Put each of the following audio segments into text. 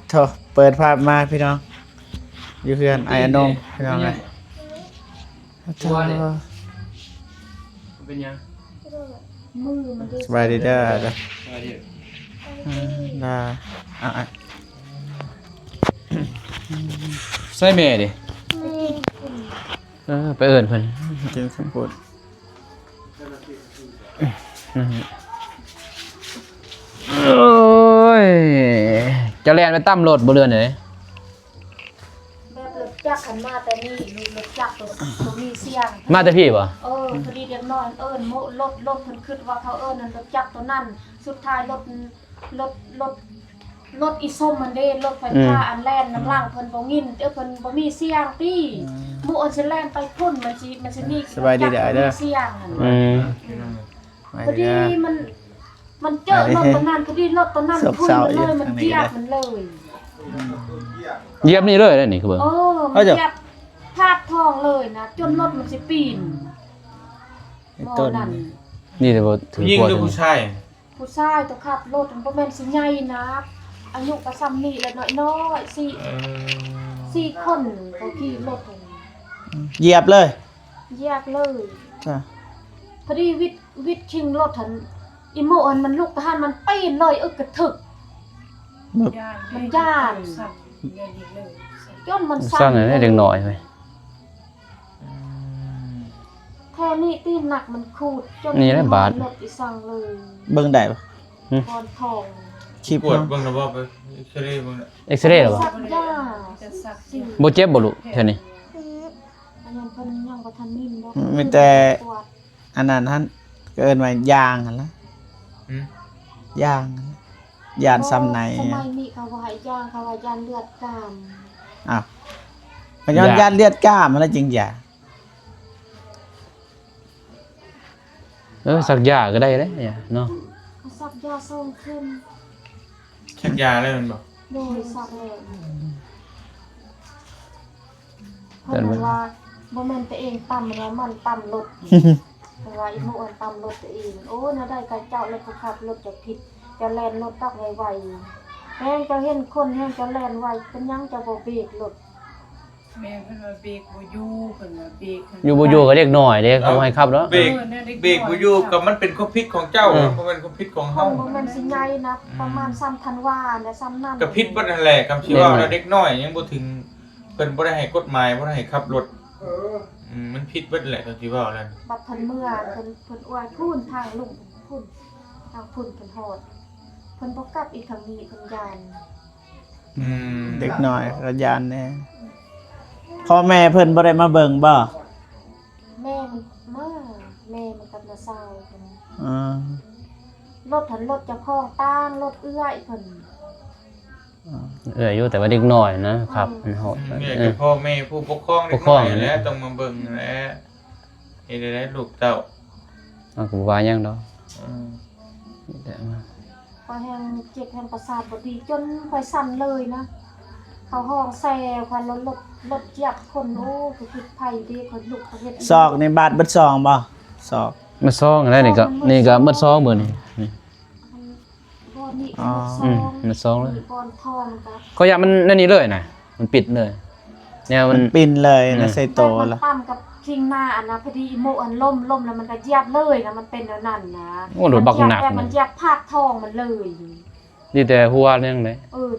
โถเปิดภาพมาพี่น้องอยู่เพื่อนไอ้อนงพี่น้องไงโถ เป็นยัง มือมัน สบายดีเด้อเด้อ อะไรเดี๋ยว ได้อ่ะ ใส่แม่ดิไปเอิ้นเพิ่น กินสมบูรณ์ โอ้ยจะแล่นไปตั้มรถบ่เรือนไหน แบบรถจักรขันมาแต่นี่รถจักรตัวมีเสียง มาแต่พี่บ่ พอดีเด็กน้อยโมรถเพิ่นคิดว่าเขานั่นรถจักรตัวนั้นสุดท้ายรถอีส้มมันเด้รถไฟฟ้าอันแล่นน้ำล่างเพิ่นบ่งินเพิ่นบ่มีเสียงติหมู่อันสิแล่นไปพุ่นมันสิมีเสียง พอดีมันเจอรถตัวนั้นพอดีรถตัวนั้นพุ่งเลยมันเหยียบมันเลย เหยียบนี่เลยได้นี่คือเบิ่ง มันเหยียบพาดท้องเลยนะจนรถมันสิปีน ต้น นั่น นี่แต่บ่ถือ ยิง ขวด หรือผู้ชาย ผู้ชายตัวขับรถมันบ่แม่นสิใหญ่นะอายุก็ซ้ำนี่แหละน้อยๆสี่คนเขาขี่รถ เหยียบเลย เหยียบเลย จ้ะ พอดีวิทย์ชิงรถหันอีโมอันมันลุกทหารมันปีนเลยกระถึกมันย่านจนมัน สร้างให้เด็กน้อยไว้ แค่นี้ตีหนักมันขูดจน นี่แหละบาด รถอีสั่งเลย เบิ่งได้ปะ พรทอง คลิป ปวด เนาะ เบิ่งระบบไปเอ็กซเรย์เบิ่งน่ะ เอ็กซเรย์เหรอวะ สักย่าสิ บ่เจ็บบ่ลูกแค่นี้ อันนั้นเพิ่นยังบ่ทันนิ่มบ่ มีแต่อันนั้นท่านเกินมายางหั่นละ หืม ยางหั่นล่ะยานซ้ำใน สมัยนี้เขาว่าให้ย่างเขาว่าย่านเลือดกาม อ้าวมันย้อนยานเลือดกล้ามมันแล้วจริงอย่า สักยาก็ได้เด้เนี่ยเนาะ เขาสักยาส่งขึ้น ชักยาเลยมันบอก โดยสักแล้วเพิ่นว่าบ่แม่นตัวเองต่ำแล้วมันต่ำรถ เพราะว่าอีโมอันตามรถตัวเองโอ้น่าได้การเจ้าแล้วผู้ขับรถจะผิดจะแล่นรถตักไวๆแม่งจะเห็นคนแม่งจะแล่นไวเป็นยังจะบ่เบรกรถ แม่เพิ่นว่าเบรกบ่อยู่เพิ่นว่าเบรก อยู่บ่อยู่ก็เด็กน้อยเด้เขาบ่ให้ขับเนาะ เบรกบ่อยู่กับมันเป็นความผิดของเจ้าบ่แม่นความผิดของ ค เฮาน บ่แม่นสิใหญ่นะประมาณ3ธันวาเนี่ยซ้ำนั่น ก็ผิดบ่นั่นแหละคำที่ว่าเด็กน้อยยังบ่ถึงเพิ่นบ่ได้ให้กฎหมายบ่ได้ให้ขับรถมันผิดเบิดแหละคำที่ว่านั่น บัดทันเมื่อเพิ่นอวยพูนทางลุงพูนทางพุ่นเพิ่นโหดเพิ่นบ่กลับอีกทางนี้เพิ่นยาน เด็กน้อยก็ยานแน่พ่อแม่เพิ่นบ่ได้มาเบิ่งบ่ แม่มันมาแม่มันกับน้าสาวเพิ่น อ่าร ถเจ้าของตั้งรถเอื้อยเพิ่น อยู่แต่ว่าเด็กน้อยนะครับมันโหด เนี่ยคือพ่อแม่ผู้ปกครองเด็กน้อยแหละต้องมาเบิ่งแหละเฮ็ดได้ลูกเต้า มันก็บ่ว่าหยังดอก แต่ว่า พอแห้งเจ็บแห้งประสาทบ่ดีจนค่อยสั่นเลยนะเขาห้องแซวควันรถเหยียบคนโอ้คือผิดภัยเด้คนลุกประเทศ ศอกในบาดเบิดซองบ่ศอก มาซองอะไรนี่ก็หมดซองเบิ่นี่ บ่นี่ อ๋อ มันซองเลย บอนทองครับ เขาอยากมันนั่นนี่เลยน่ะมันปิดเลยเนี่ยมั มัน นปินเลยนะใส่โต มัน ละ ปั้มกับคิงหน้าอันนะพอดีอีโมอันล่มแล้วมันก็เหยียบเลยนะมันเป็นแล้วนั่นนะ โอ้โหบักหนัก แต่มันเหยียบภาคทองมันเลย นี่แต่หัวเรื่องไหน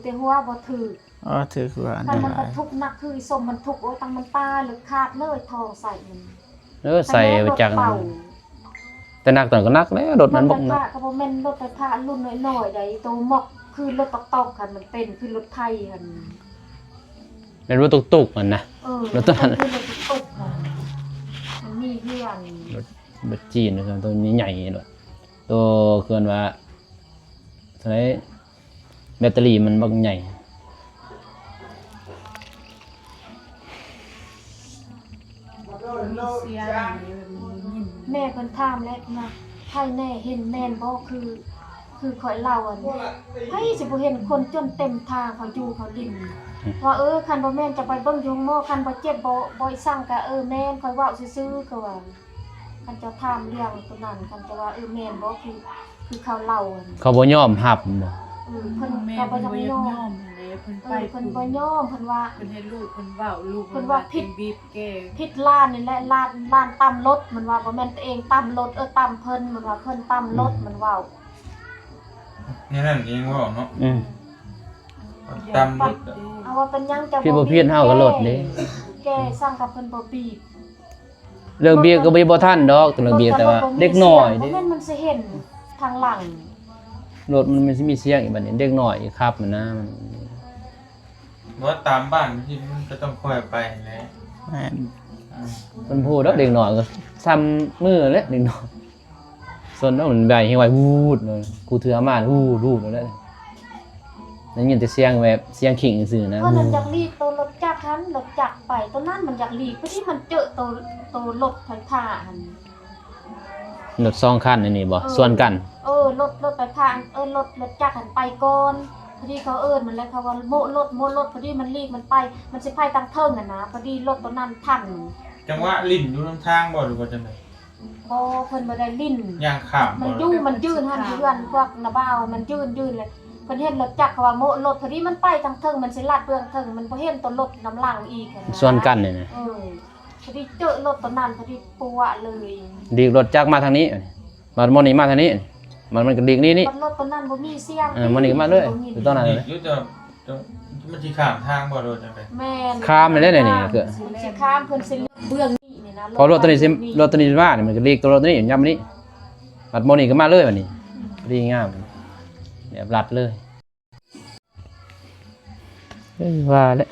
แต่หัวบ่ถือ อ๋อถือคือว่าอัน ถ้า นี้ มันบรรทุกหนักคืออีสมมันทุกโอ้ยตังมันตายหรือขาดเลยทองใส่มัน ใส่ไปจัง เป่า แต่หนักตอนก็หนักแล้วรถมันบ่หนัก ก็บ่แม่นรถไฟฟ้ารุ่นน้อยๆใดโตหมอกคือรถตอกๆคันมันเป็นคือรถไทยคัน เป็นรถตุกๆมันนะ รถตัวนั้น คือรถตกคันมันมีเรื่อง รถจีนนะครับตัวนี้ใหญ่ด้วยตัวเกินว่าใช้แบตเตอรี่มันบักใหญ่ เสียงยิน แม่เพิ่นถามแล้วนะไทยแน่เห็นแม่นบ่คือข่อยเล่าอันไผสิบ่เห็นคนจนเต็มทางเขาอยู่เขาลิ้นว่าคันบ่แม่นจะไปเบิ่งอยู่หม้อคันบ่เจ็บบ่อีสั่งก็แม่นข่อยเว้าซื่อๆก็ว่าคันจะถามเรื่องตัวนั้นคันจะว่าแม่นบ่คือเขาเล่าอัน เขาบ่ยอมรับบ่ เพิ่น แม่ ก็บ่ เพิ่น อยาก บ่ ย ย อ อ ม มเลยเพิ่นไป เพิ่นบ่ยอมเพิ่นว่า เพิ่นให้ลูกเพิ่นเว้าลูก เพิ่นว่าผิด บีบแก ผิดล้านนี่แหละล้านต่ำรถมันว่าบ่แม่นตัวเองต่ำรถต่ำเพิ่นมันว่าเพิ่นต่ำรถมันเว้า นี่นั่นเองว่าเนาะ อืม ตามรถ เอาว่าเป็นหยังจะ พี่บ่เพี้ยนเฮาก็ลดเด้ แกสร้างกับเพิ่นบ่บีบ เรื่องเบียร์ก็บ่ทันดอกเรื่องเบียร์แต่ว่าเด็กน้อย บ่ เด้ แม่นมันสิเห็นทางหลัง รถมันสิมีเสียงอีกบัดนี้เด็กน้อยครับมันนะมัน ว่าตามบ้านที่มันก็ต้องค่อยไปแหละ แม่น มันพูดแล้วเด็กน้อยก็ซ้ำมือแล้วเด็กน้อยส่วนนั้นมันใบให้ไว้วูดเลยกูถืออามาวูดแล้วนั่นยินแต่เสียงแบบเสียงขิงซื่อนะ เพราะนั้นอยากลีกตัวรถจักรหันรถจักรไปตัวนั้นมันอยากลีกเพราะที่มันเจอตัวรถไฟฟ้าหัน รถ2คันนี่บ่ส่วนกัน รถไฟฟ้ารถจักรหันไปก่อนพอดีเขามันแล้วเขาว่าโมรถพอดีมันลีกมันไปมันสิไปทางเทิงน่ะนะพอดีรถตัวนั้นทัน จังหวะลิ้นอยู่ทางทางบ่หรือว่าจังได๋ บ่เพิ่นบ่ได้ลิ้น ย่างข้าม มัน บ่ ยู่มันยืนหันเพื่อนพวกนาบ่าวมันยืนเลยเพิ่นเห็นรถจักรเขาว่าโมรถพอดีมันไปทางเทิงมันสิลัดเบื้องเทิงมันบ่เห็นตัวรถน้ำหลังอีกอะนะ ส่วนกันนี่นะ พอดีเจอรถตัวนั้นพอดีปัวเลย ดีรถจักรมาทางนี้มันบ่นี่มาทางนี้มันก็ดีกนี่ รถตัวนั้นบ่มีเสียง มันนี่มาเลยอยู่ตอนนั้นเลย อยู่จะมันสิข้ามทางบ่หรือว่าจังได๋ แม่น ข้ามไปเลยนี่คือ สิข้ามเพิ่นสิเบื้องนี่นะ พอรถตัวนี้มาเนี่ยมันก็เรียกตัวรถตัวนี้ย่ำนี้บัดโมนี่ก็มาเลยวันนี้ดีงามแบบรัดเลยว่าแล้ว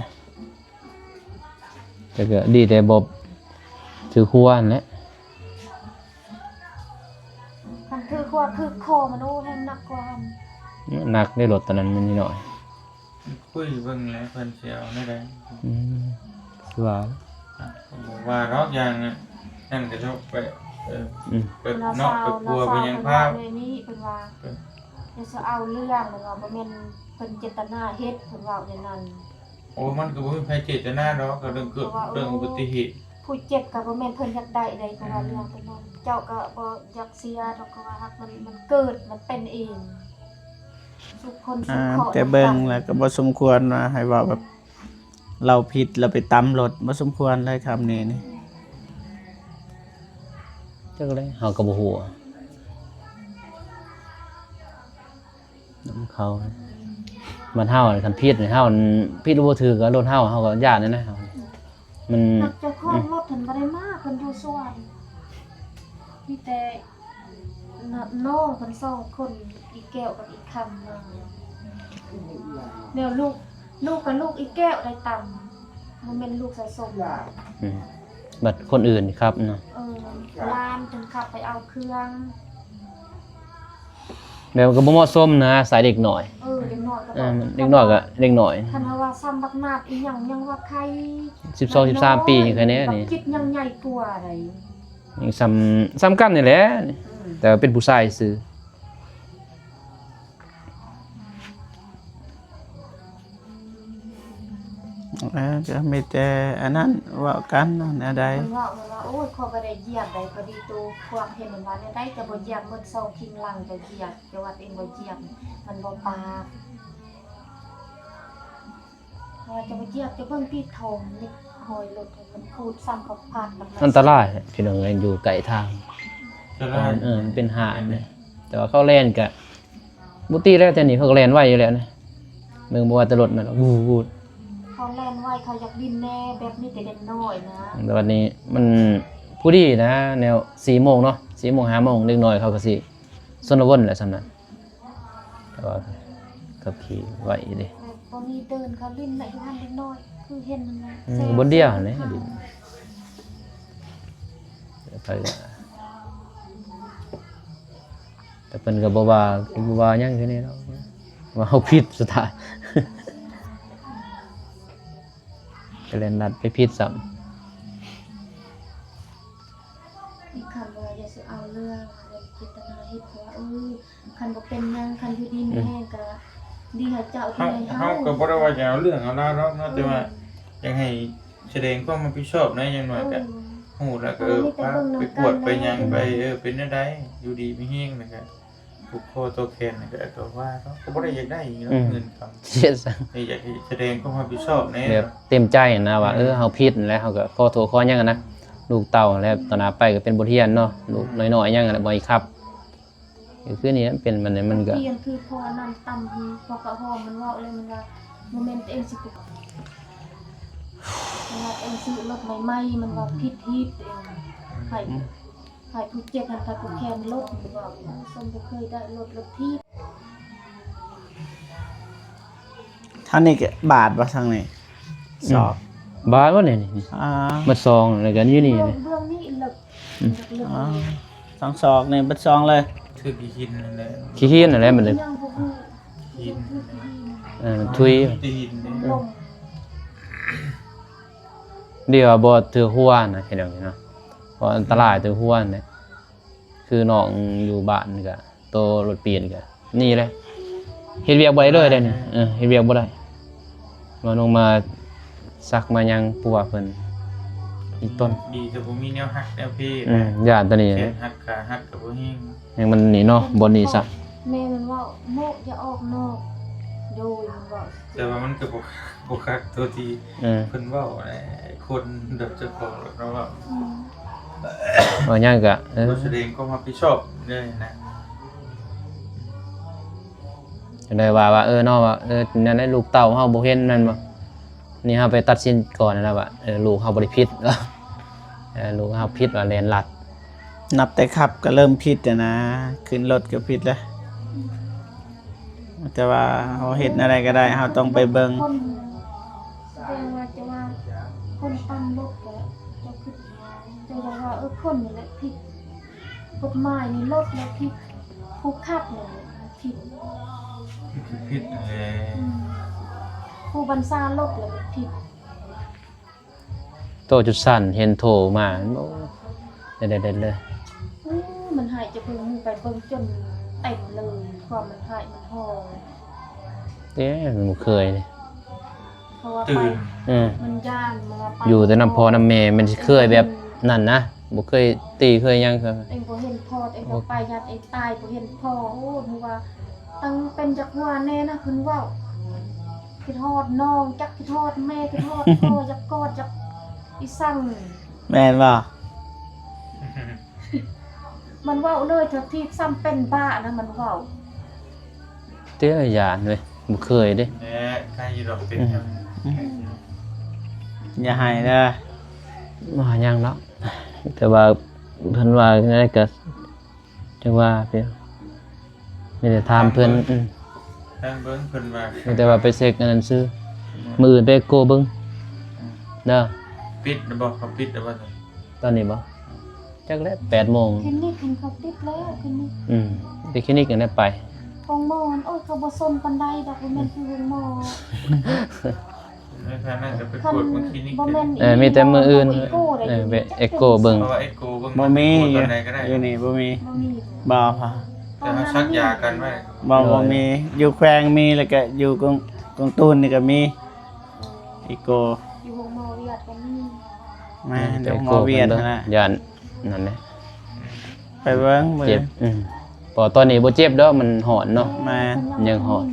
แต่ก็ดีแต่บบถือควรแล้ว มันคือว่าคือคอมันโอ้แห้งหนักกว่า หนักได้รถตอนนั้นมันนิดหน่อย คุยเบิ่งแล้วเพิ่นสิเอาได้ได้ ว่า บอกว่าเนาะอย่างนั่นก็ต้องไปไปเนาะไปกลัวไปยังภาพ ในนี้เพิ่นว่าจะเอาเรื่องมันว่าบ่แม่นเพิ่นเจตนาเฮ็ดเพิ่นว่าอย่างนั้น โอ้มันก็บ่มีใครเจตนาดอกก็เรื่องเกิดเรื่องอุบัติเหตุ ผู้เจ็บก็บ่แม่นเพิ่นอยากได้ใดเพราะว่าเรื่องเป็นนั้นเจ้าก็บ่อยากเสียดอกก็ว่าฮักมันเกิดมันเป็นเองทุกคนสุขขอ แต่เบิ่งแล้วก็บ่สมควรว่าให้ว่าแบบเราผิดเราไปตำรถบ่สมควรเลยคำนี้นี่ จักเลยเฮาก็บ่ฮู้น้ำเขามันเฮาคันผิดเฮาผิดบ่ถือก็รถเฮาก็ญาตินั่นนะมัน นักเจ้าของรถเพิ่นบ่ได้มาเพิ่นอยู่สวนมีแต่น้องเพิ่นสองคนอีแก้วกับอีคำมาเดี๋ยวลูกกับลูกอีแก้วได้ตำมันเป็นลูกใส่ส้ม บัดคนอื่นครับเนาะ ร้านถึงขับไปเอาเครื่อง แบบก็บ่เหมาะสมนะสายเด็กหน่อย เด็กน้อยก็ เด็กน้อยก็เด็กหน่อย คันว่าซ้ำบักนาดอีหยังว่าใคร 12 13ปีแค่นี้นี่ คิดยังใหญ่กว่าอะไร ยังซ้ำกันนี่แหละแต่เป็นผู้ชายซื่อ ก็มีแต่อันนั้นเว่ากันนั่นอะไร มันว่าโอ้ยขอบ่ได้เหยียบได้พอดีตัวพวกเห็นมันว่าได้แต่บ่เหยียบมื้อเช้าทิ้งหลังจะเหยียบแต่ว่าเองบ่เหยียบมันบ่ปากว่าจะบ่เหยียบจะเบิ่งปีทองนี่หอยรถมันพูดซ้ำกับพาดกับ อันตรายพี่น้องอยู่ไกลทาง จะได้ มันเป็นหาดนะแต่ว่าเขาแล่นก็บ่ตีแล้วแต่นี่เขาก็แล่นไวอยู่แล้วนะเมืองบ่ว่าแต่รถมันวูด เขาแล่นไว้เขาอยากดินแน่แบบนี้แต่เด็กน้อยนะ แต่วันนี้มันผู้ดีนะแนว4 โมงเนาะ4 โมง 5 โมงเล็กน้อยเขาก็สิสนวนแหละสำนั้นแต่ว่าขับขี่ไหวเด้ แบบบ่มีเดินเขาลิ้นไหนท่านเด็กน้อยคือเห็นมันนะ บนเดียวนี่ดิไปแต่เพิ่นก็บ่ว่าหยังคือนี่เนาะว่าเฮาผิดสุดท้ายก็เล่นนัดไปผิดซ้ำ อีกคำว่าอย่าสิเอาเรื่องจิตนาเฮ็ดว่าคันบ่เป็นหยังคันอยู่ดีมีแห้งก็ดีให้เจ้าที่ให้ เฮาก็บ่ได้ว่าจะเอาเรื่องเอาราวเนาะแต่ว่าอยากให้แสดงความรับผิดชอบนะอย่างน้อยก็ฮู้แล้วก็พาไปกวดไปหยังไปเป็นจังไดอยู่ดีมีแฮงนะครับ ผูกคอตัวแขนนี่ก็ตัวว่าเนาะก็บ่ได้อยากได้อีกเนาะเงินคำ เสียซะ นี่อยากให้แสดงความรับผิดชอบแน่ แบบเต็มใจนะว่าเฮาผิดแล้วเฮาก็ขอโทษขอหยังอะนะลูกเต้าแล้วตอนหน้าไปก็เป็นบทเรียนเนาะลูกน้อยๆหยังอะบ่อีกครับคือนี่เป็นมันก็ เรียนคือพอนั่นต่ำพอกระหอมมันเว่าเลยมันว่าโมเมนต์เองสิมันว่าเองซื้อรถใหม่ๆมันว่าผิดฮิตเองให้ผู้เจ็บหันกับผู้แขนรถมันว่าส้มบ่เคยได้รถที่ ท่านนี่ก็บาทบ่ทางนี้สอบ บ้านว่านี่ อ่า มาซองอะไรกันอยู่นี่ เรื่องนี้เลิก อ๋อสองศอกนี่เบิดซองเลย ถือกี่หินนั่นแหละ ขี้เหี้ยนอะไรมันเลย ยังบ่ฮู้ หิน ทุย ตีหินนี่ ลม เดี๋ยวบ่ถือหัวนะเห็นอย่างนี้เนาะเพราะอันตรายถือหัวเนี่ยคือน้องอยู่บ้านก็โตรถเปลี่ยนก็นี่เลยเฮ็ดเวียกบ่ได้เลยเด้นี่เฮ็ดเวียกบ่ได้มาลงมาซักมายังปัวเพิ่นอีกต้น ดีแต่บ่มีแนวหักแนวเพศ ย่านตัวนี้ แขนหักขาหักก็บ่แฮง ยังมันนี่เนาะบ่นี่ซะ แม่มันว่าโมกอย่าออกนอกโดยมันว่า แต่ว่ามันก็บ่คักตัวที่ เพิ่นเว้าแหละคนแบบเจ้าของรถเนาะว่า ว่าหยังก็ บ่แสดงความรับผิดชอบเลยนะ จะได้ว่าเนาะว่านั่นได้ลูกเต้าเฮาบ่เห็นนั่นบ่นี่เฮาไปตัดสินก่อนนะว่าลูกเฮาบ่ได้ผิดลูกเฮาผิดว่าแล่นลัด นับแต่ขับก็เริ่มผิดอะนะขึ้นรถก็ผิดแล้วแต่ว่าเฮาเฮ็ดอะไรก็ได้เฮาต้องไปเบิ่ง คนแสดงว่าจะว่าคนตั้งรถก็จะคือจะว่าคนนี่แหละผิดกฎหมายนี่รถแล้วผิดผู้ขับนี่ผิด คือผิดแหละ ผู้บัญชารถเลยผิด โตจุดสั้นเห็นโทรมาเด็ดเลย มันหายจะเพิ่งมือไปเบิ่งจนเต็มเลยความมันหายมันห่อ มันบ่เคยนี่ เพราะว่าไป ตื่น มันย่านมาไป อยู่แต่น้ำพอน้ำแม่มันสิเคยแบบนั่นนะบ่เคยตีเคยหยังครับ เองบ่เห็นพ่อเองก็ไปญาติเองตายบ่เห็นพ่อโอ้ถือว่าตั้งเป็นจักว่าแน่นะเพิ่นเว้าคิดฮอดน้องจักคิดฮอดแม่คิดฮอดพ่อจักกอดจักอีสั่ง แม่นบ่ มันเว้าเลยเถอะที่ซ้ำเป็นบ้านะมันเว้า เตี้ยยานเว้ยบ่เคยเด้ แหละใครอยู่ดอกเป็นจัง อย่าให้เด้อ มาหยังเนาะแต่ว่าเพิ่นว่าไงก็จังว่าเพิ่นมีแต่ถามเพิ่น ทางเบิ่งเพิ่นว่า มีแต่ว่าไปเช็คอันนั้นซื้อมื้ออื่นไปโกเบิ่งเด้อ ปิดนะบ่เขาปิดแล้วบ่ ตอนนี้บ่จักแล้ว8 โมง คลินิกเห็นเขาติดแล้วคลินิก ไปคลินิกกันได้ไป ของหมอนโอ้ยเขาบ่สนปานใดดอกบ่แม่นคือของหมอ ในฐานะจะไปกวดบางคลินิก บ่แม่น มีแต่มื้ออื่น ไป ไปเอ็กโกเบิ่ง เพราะว่าเอ็กโกเบิ่ง บ่มี ตอนใดก็ได้ อยู่นี่บ่มี บ่มี บ่ค่ะ แต่เขาซักยากันไว้ บ่มีอยู่แขวงมีแล้วก็อยู่กงตูนนี่ก็มีอีโก อยู่ของหมอเวียดก็มี มาเดี๋ยวหมอเวียดนั่นน่ะ ย่านนั่นแหละ ไปเบิ่งมื้อ เจ็บพอตอนนี้บ่เจ็บดอกมันหอนเนาะ มา ยังหอด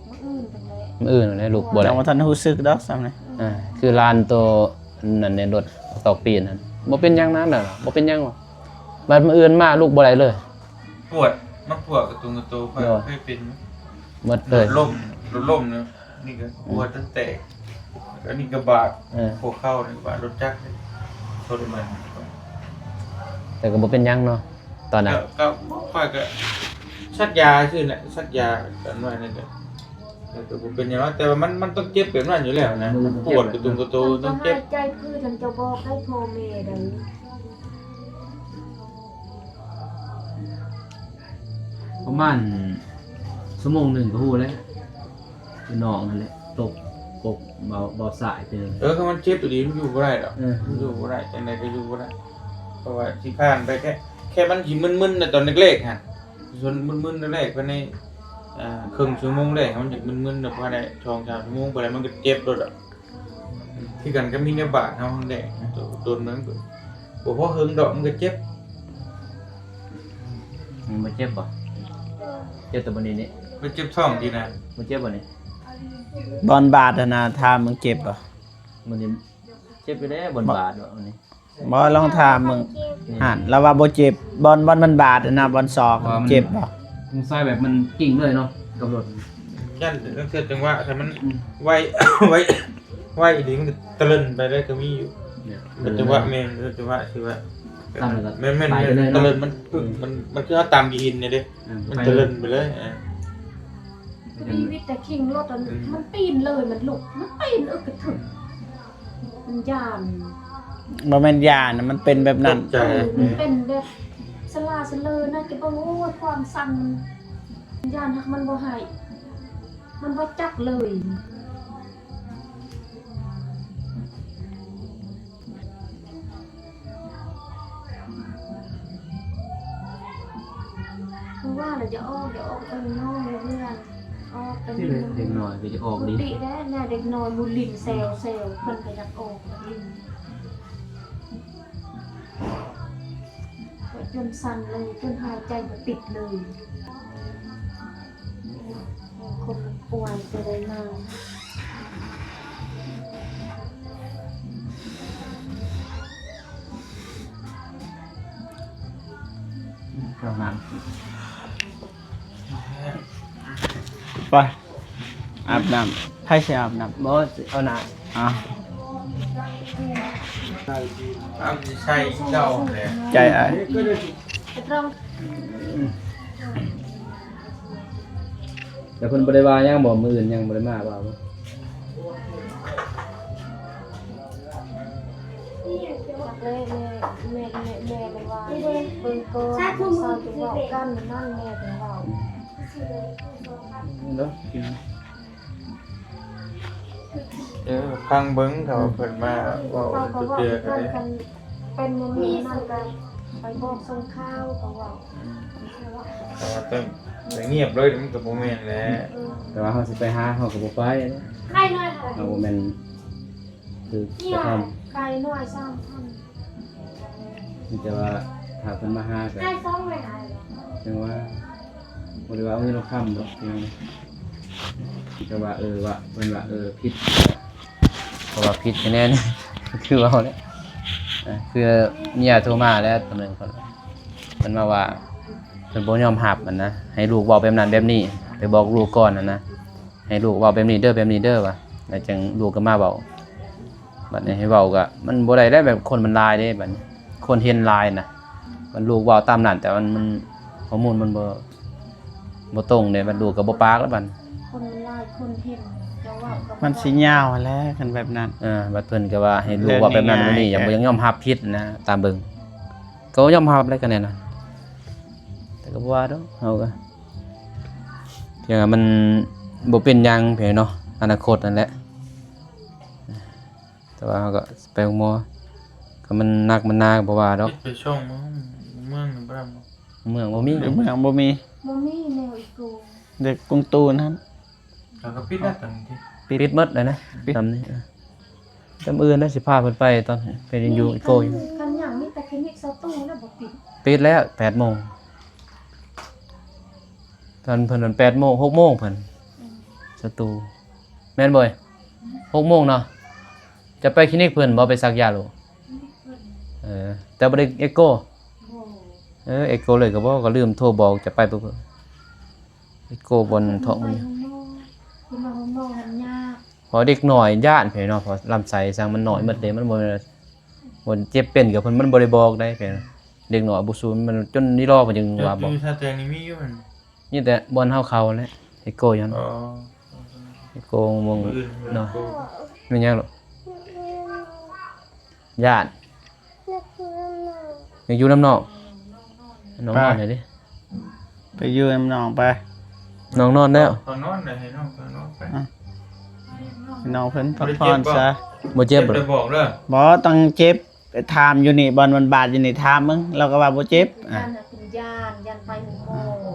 มื้ออื่นเพิ่นเลยมื้ออื่นเลยลูกบ่ได้ จังว่าท่านรู้สึกดอกซ้ำนี่ คือลานตัวนั่นในรถตอกปีนนั่นบ่เป็นหยังนั้นน่ะบ่เป็นหยังหรอกบัดมื้ออื่นมาลูกบ่ได้เลย ปวดมันปวดกระตุงกระโตค่อยเคยเป็น หมดเลย ลมเนาะนี่ก็ปวดตั้งแต่แล้วนี่ก็บาดพวกเข้านี่บาดรถจักรทรมาน แต่ก็บ่เป็นหยังเนาะตอนนั้น ก็ค่อยก็ซักยาซื่อแหละซักยากันไว้นั่นแหละแต่ก็บ่เป็นหยังแต่ว่ามันต้องเจ็บแบบนั้นอยู่แล้วนะปวดกระตุงกระโตต้องเจ็บ ใจคือท่านจะบอกให้พ่อแม่ได้ ประมาณชั่วโมงนึงก็ฮู้แล้วคือน้องนั่นแหละตกเบาสายไปเลย ถ้ามันเจ็บตัวนี้มันอยู่บ่ได้ดอกมันอยู่บ่ได้จังไดก็อยู่บ่ได้เพราะว่าสิผ่านไปแค่มันสิมึนๆน่ะตอนแรกๆหั่นส่วนมึนๆแรกๆภายในครึ่งชั่วโมงแรกมันจะมึนๆน่ะภายใน2-3ชั่วโมงไปแล้วมันก็เจ็บโดดอ่ะที่กันก็มีแนวบาดเฮาแดงโดนมันก็บ่พอหึงดอกมันก็เจ็บ มันบ่เจ็บบ่ เจ็บตัวบ่นี้นี่ ไปเจ็บท้องดีนะ บ่เจ็บบ่นี่ บอลบาดอะนะถามมึงเจ็บบ่ มันนี่เจ็บไปแล้วบนบาดบ่อันนี้ บ่ลองถามมึงหั่นแล้วว่าบ่เจ็บบอลมันบาดอะนะบอลศอกเจ็บบ่ มึงใส่แบบมันกิ่งเลยเนาะกับรถ ยันเรื่องเสื้อจังหวะแต่มันไว ไวดีมันตะลึนไปได้ก็มีอยู่ เนี่ย มันจังหวะแม่นจังหวะคือว่า ตามเลยครับ แม่น ไปเลย ตะลึนมันปึ๊กมันคือเอาตามยีหินเนี่ยเด้มันตะลึนไปเลย มีวิตแต่คิงรถมันปีนเลยมันลุกมันปีนกระถึกมันยาน บ่แม่นยานะมันเป็นแบบนั้น ใจ มันเป็นแบบสลาสเลอนะจะบอกว่าความสั่นยานหักมันบ่หายมันบ่จักเลยเพราะว่าเราจะออกน้องเพื่อนออกเป็น ที่เลยเด็กน้อยก็จะออกดี ดีได้แน่เด็กน้อยมูลินเซลมันก็อยากออกลินจนสั่นเลยจนหายใจมันติดเลยคนมันป่วยจะได้มา ประมาณ ไปอาบน้ำให้สิอาบน้ำ บ่เอาหน้า อ่ะ เอาใช่เจ้าเลย ใจอ้าย จะต้อง แต่เพิ่นบ่ได้ว่าหยังบ่มื้ออื่นยังบ่ได้มาว่าบ่ แม่เป็นว่าเบิ่งก่อนซาจะเว้ากันนั่นแม่เป็นว่า เนาะ ฟังเบิ้งเขาเพิ่นมาว่า เขาก็ จุด ว่า เดือด กั กัน น เลย กันเป็นมันมีนั่นกันไปบอกส่งข้าวก็ว่า แต่ว่าต้องเงียบเลยมันกับโมเมนต์แหละ แต่ว่าเฮาสิไปหาเฮาก็บ่ไปเนาะ ไก่น้อยค่ะ เฮาบ่แม่นคือ นี่ จะ ค่ะ ทำ ไก่น้อย3,000 มีแต่ว่าถ้าเพิ่นมาหาก็ ไก่2ไว้หาย จังว่าบ่ได้ว่าเอาเงินเอาค้ำดอกเพียงแต่ว่าว่าเพิ่นว่าผิดเพราะว่าผิดแน่ๆ คือว่าเนี่ยคือเมียโทรมาแล้วตอนนึงเพิ่นมาว่าเพิ่นบ่ยอมรับมันนะให้ลูกเว้าแบบนั้นแบบนี้ไปบอกลูกก่อนนะให้ลูกเว้าแบบนี้เด้อว่ะแล้วจังลูกก็มาเว้าบัดนี้ให้เว้าก็มันบ่ได้ได้แบบคนมันลายเด้บัดนี้คนเห็นลายน่ะมันลูกเว้าตามนั้นแต่มันข้อมูลมันบ่ตรงเด้บัดลูกก็บ่ปากแล้วบัด คนลายคนเห็นจะว่ากับ มันสิยาวแหล้วคันแบบนั้น บัดเพิ่นก็ว่าให้ลูกว่าแบบนั้นแบบนี้อย่าบ่ยอมรับผิดนะตามเบิ่งก็ยอมรับแล้วกันแน่นอนแต่ก็บ่ว่าดอกเฮาก็เพียงว่ามันบ่เป็นหยังเพียงเนาะอนาคตนั่นแหละแต่ว่าเฮาก็ไปหมอก็มันหนักมันนาก็บ่ว่าดอก ไปช่องเมืองบ่ได้ เมืองบ่มี หรือเมืองบ่มี บ่มีแนวอีกกู เด็กกรุงตูนนั้น แล้วก็ปิดแล้วตอนนี้ ปิดหมดเลยนะตามนี้ตามอื่นนะสิพาเพิ่นไปตอนเป็นยังอยู่อีโกอยู่ กันอย่างนี้แต่คลินิกเซาตู้แล้วบ่ปิด ปิดแล้ว8 โมงตอนเพิ่นนั้น8 โมง 6 โมงเพิ่นสตูแม่นบ่6 โมงเนาะจะไปคลินิกเพิ่นบ่ไปซักยาโลแต่บ่ได้เอ็กโก โอ้ เอ็กโกเลยก็บ่ก็ลืมโทรบอกจะไปปุ๊บเอ็กโกบนท้อง ไป มัน ข้างนอกคือมาข้างนอกมันยาก พอเด็กน้อยย่านเพิ่นเนาะพอลำไส้สร้างมันน้อยหมดเด้มันบ่เจ็บเป็นกับเพิ่นมันบ่ได้บอกได้เพิ่นเด็กน้อยบ่ซูนมันจนนี่รอเพิ่นจึงว่าบอก อยู่ชาแตงนี่มีอยู่มัน นี่แต่บอลเฮาเขาแหละเอ็กโกยัน อ๋อ เอ็กโกมง อื่น เนาะไม่ยังหรอกญาติยังอยู่น้ำนอกน้องนอนไหนอยดิ ไปอยู่น้ำหนองไป น้องนอนแล้ว ตอนนอนได้ให้น้องตอนนอนไป ให้น้องเพิ่นพักผ่อนซะ บ่เจ็บบ่ ไปบอกเด้อ บ่ต้องเจ็บไปถามอยู่นี่บอลมันบาดอยู่นี่ถามมึงเราก็ว่าบ่เจ็บ ยันน่ะเป็นยานไปหงโมข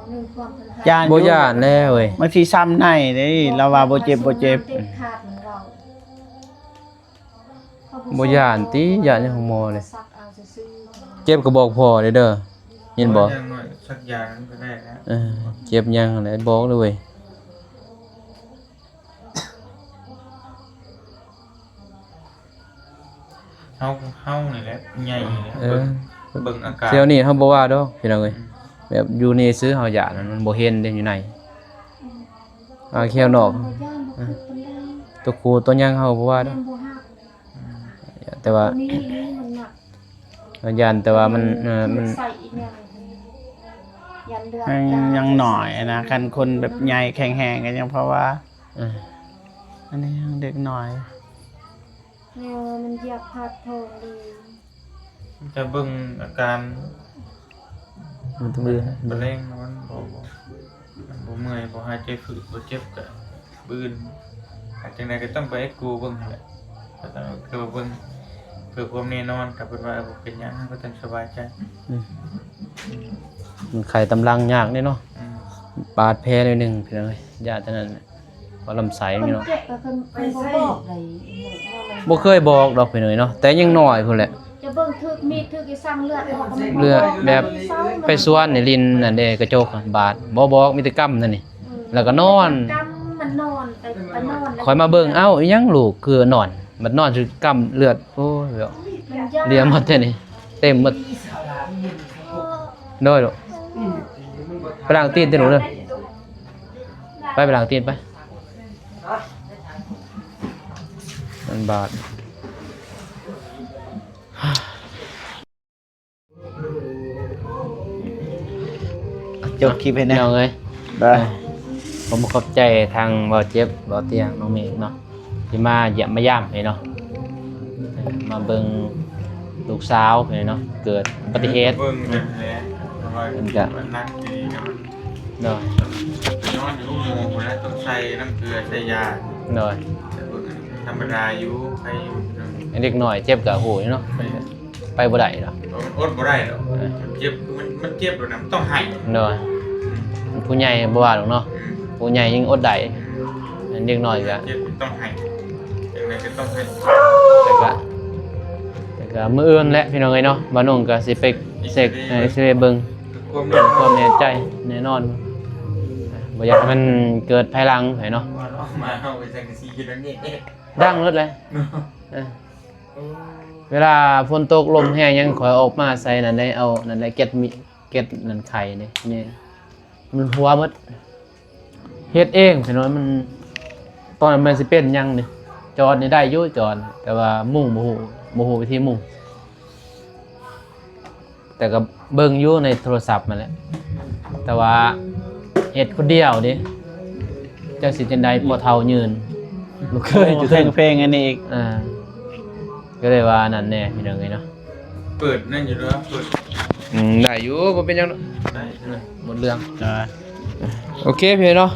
องหนึ่งความพันธะ ย่าน บ่ย่านแล้วเว้ย บางทีซ้ำในเด้เราว่าบ่เจ็บบ่เจ็บ เด็ดขาดเหมือนเรา บ่ย่านติย่านยังของหมอเลย ซักเอาซื่อ เจ็บก็บอกพ่อเด้อยินบ่ อย่างน้อย สักยานั้นก็ได้แล้ว เจ็บยังอะไรบอกเลยเว้ย เฮานี่แหละใหญ่นี่แหละเบิ่งอาการ เที่ยวนี้เฮาบ่ว่าดอกพี่น้องเอ้ยแบบอยู่นี่ซื้อเฮาหยาดมันบ่เห็นเด้อยู่ในเขี้ยวนอก บ่ย่านบ่คือปานใด ตัวครูตัวยังเฮาบ่ว่าดอก ยังบ่ฮัก แต่ว่า นี่มันหนัก ยานแต่ว่ามันมัน ใส่อีกอย่างยันเดือด ยังหน่อยนะคันคนแบบใหญ่แข็งแรงกันยังเพราะว่า อันนี้ยังเด็กหน่อย มันเหยียบผัดโถเลย จะเบิ่งอาการ มันต้องดื้อ มะเร็งมันบ่เมื่อยบ่หายใจฝืดบ่เจ็บก็บื้นจังได๋ก็ต้องไปให้กูเบิ่งแหละก็ต้องคือเบิ่งเพื่อความแน่นอนถ้าเพิ่นว่าบ่เป็นหยังก็ต้องสบายใจ มันไข่ตำลังยากเด้เนาะ อืม บาดแผลเลยหนึงพี่น้องเอ้ยยาเท่านั้นแหละเพราะลำไส้ คน นี่เนาะ เจ็บก็คือเป็นบ่บอกเลย บ่เคยบอกดอกพี่น้อยเนาะแต่ยังน้อยพุ่นแหละ จะเบิ่งถึกมีดถึกอีสั่งเลือดออกก็มัน เลือดแบบไปสวนในลิ้นนั่นเด้กระจกบาดบ่บอกมีแต่กำนั่นนี่แล้วก็นอน กำมันนอนไปนอนแล้ว คอยมาเบิ่งเอ้าอีหยังลูกคือนอนมันนอนคือกำเลือดโอ้ยแบบ มันยาก เลียหมดแท้นี่เต็มหมดด้อยลูกไปล้างตีนเด้อหนูเด้อไปล้างตีนไปมันบาด จบคลิปให้ พี่ นะ น้องเอ้ย ได้ ผมขอบใจทางบ่เจ็บบ่เตียงน้องเมฆเนาะที่มาเยี่ยมมาย่ำให้เนาะมาเบิ่งลูกสาวให้เนาะเกิดอุบัติเหตุ เบิ่งนั่นแหละว่า มันก็ มันนักดีนะมัน เนาะ นอนอยู่หมู่พุ่นแล้วต้องใส่น้ำเกลือใส่ยา เนาะ แต่เบิ่งธรรมดาอยู่ไปอยู่ ไอ้เด็กน้อยเจ็บก็โหยเนาะไปบ่ได้เนาะ มันอดบ่ได้หรอกมันเจ็บมันเจ็บแล้วนะมันต้องให้ เนาะผู้ใหญ่บ่ว่าหรอกเนาะผู้ใหญ่ยิ่งอดได้อันเด็กน้อยก็ เจ็บมันต้องให้ยังไงก็ต้องให้ แต่ก็มื้ออื่นแหละพี่น้องเอ้ยเนาะบ่น้องก็สิไปเช็คให้สิไปเบิ่ง ความ เพื่อความแน่ใจแน่นอนบ่อยากให้มันเกิดภายหลังให้เนาะ มาเอาไปสังกะสีกันนี่ ดังรถเลยเวลาฝนตกลมแห้งยังขอยออกมาใส่นั่นได้เอานั่นได้เก็ดนั่นไข่นี่มันหัวหมดเฮ็ดเองพี่น้อยมันตอนนั้นมันสิเป็นหยังนี่จอดนี่ได้อยู่จอดแต่ว่ามุ่งบ่ฮู้วิธีมุ่งแต่ก็เบิ่งอยู่ในโทรศัพท์นั่นแหละแต่ว่าเฮ็ดคนเดียวดิจักสิจังได๋บ่เท่ายืนบ่เคยอยู่ เพลงอันนี้อีก ก็เลยว่านั่นแน่พี่น้องเอ้ยเนาะ เปิดนั่นอยู่แล้วเปิด ได้อยู่บ่เป็นหยังเนาะ ได้ใช่ไหม หมดเรื่อง จ้า โอเคพี่เนาะ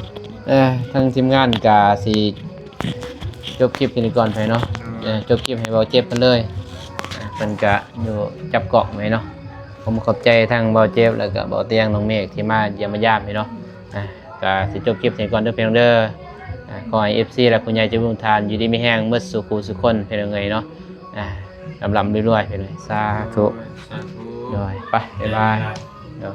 ทางทีมงานก็สิจบคลิปนี้ก่อนไปเนาะจบคลิปให้เบาเจ็บกันเลยเพิ่นก็อยู่จับเกาะไว้เนาะผมขอบใจทางเบาเจ็บแล้วก็เบาเตียงน้องเมฆที่มาเยี่ยมมายามพี่เนาะก็สิจบคลิปนี้ก่อนเด้อพี่น้องเด้อขอให้ FC และคุณยายเจะบุญทานอยู่ดีมีแห้งเมื่อสุขสุขคนพี่น้องเอ้ยเนาะลำรวยๆไปเลยสาธุ สาธุ ไปบ๊ายบายเดี๋ยว